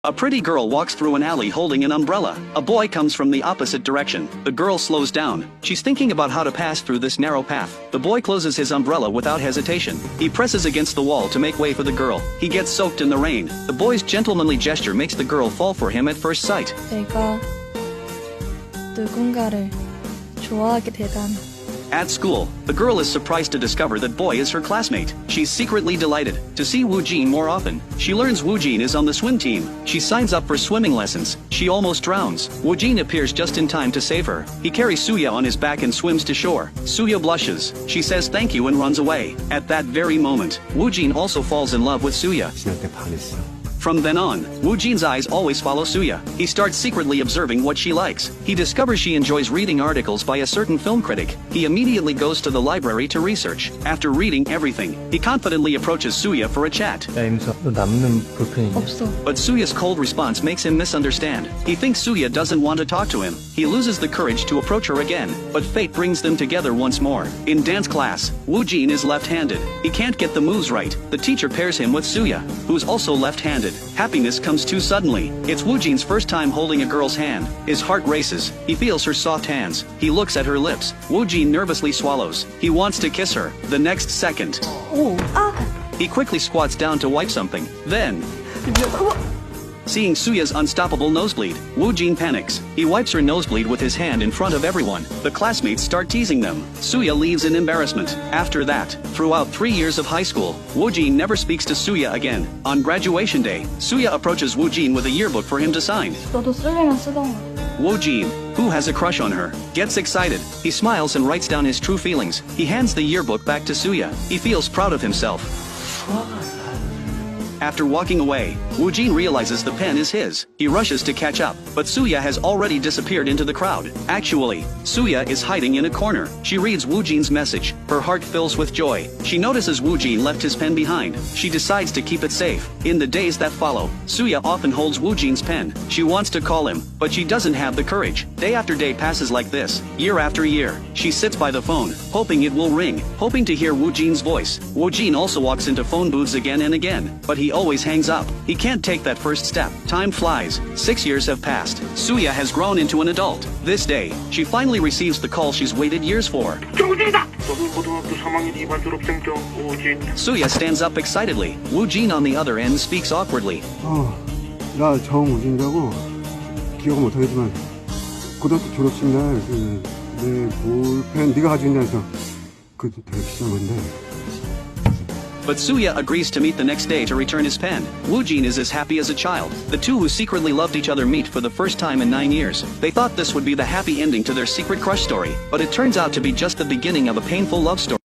A pretty girl walks through an alley holding an umbrella. A boy comes from the opposite direction. The girl slows down. She's thinking about how to pass through this narrow path. The boy closes his umbrella without hesitation. He presses against the wall to make way for the girl. He gets soaked in the rain. The boy's gentlemanly gesture makes the girl fall for him at first sight. 내가 누군가를 좋아하게 되다니. At school, the girl is surprised to discover that boy is her classmate. She's secretly delighted to see Woo Jin more often. She learns Woo Jin is on the swim team. She signs up for swimming lessons. She almost drowns. Woo Jin appears just in time to save her. He carries Suya on his back and swims to shore. Suya blushes. She says thank you and runs away. At that very moment, Woo Jin also falls in love with Suya. From then on, Woo Jin's eyes always follow Suya. He starts secretly observing what she likes. He discovers she enjoys reading articles by a certain film critic. He immediately goes to the library to research. After reading everything, he confidently approaches Suya for a chat. 야 임서, 너 남는 볼펜 있냐? 없어. But Suya's cold response makes him misunderstand. He thinks Suya doesn't want to talk to him. He loses the courage to approach her again, but fate brings them together once more. In dance class, Woo Jin is left-handed. He can't get the moves right. The teacher pairs him with Suya, who's also left-handed. Happiness comes too suddenly. It's Woo Jin's first time holding a girl's hand. His heart races. He feels her soft hands. He looks at her lips. Woo Jin nervously swallows. He wants to kiss her. The next second, he quickly squats down to wipe something. Then, seeing Suya's unstoppable nosebleed, Woo Jin panics. He wipes her nosebleed with his hand in front of everyone. The classmates start teasing them. Suya leaves in embarrassment. After that, throughout 3 years of high school, Woo Jin never speaks to Suya again. On graduation day, Suya approaches Woo Jin with a yearbook for him to sign. 너도 쓰려면 쓰던가. Woo Jin, who has a crush on her, gets excited. He smiles and writes down his true feelings. He hands the yearbook back to Suya. He feels proud of himself. After walking away, Woo Jin realizes the pen is his. He rushes to catch up, but Suya has already disappeared into the crowd. Actually, Suya is hiding in a corner. She reads Woo Jin's message. Her heart fills with joy. She notices Woo Jin left his pen behind. She decides to keep it safe. In the days that follow, Suya often holds Woo Jin's pen. She wants to call him, but she doesn't have the courage. Day after day passes like this, year after year. She sits by the phone, hoping it will ring, hoping to hear Woo Jin's voice. Woo Jin also walks into phone booths again and again, but he always hangs up. He can't take that first step. Time flies. 6 years have passed. Suya has grown into an adult. This day, she finally receives the call she's waited years for. Suya stands up excitedly. Woo Jin on the other end speaks awkwardly. 나 처음 우진다고 기억은 못하겠지만 고등학교 졸업식 날 내 볼펜 네가 가지고 있냐면서 그 되게 비싼 건데. But Suya agrees to meet the next day to return his pen. Woo Jin is as happy as a child. The two who secretly loved each other meet for the first time in 9 years. They thought this would be the happy ending to their secret crush story, but it turns out to be just the beginning of a painful love story.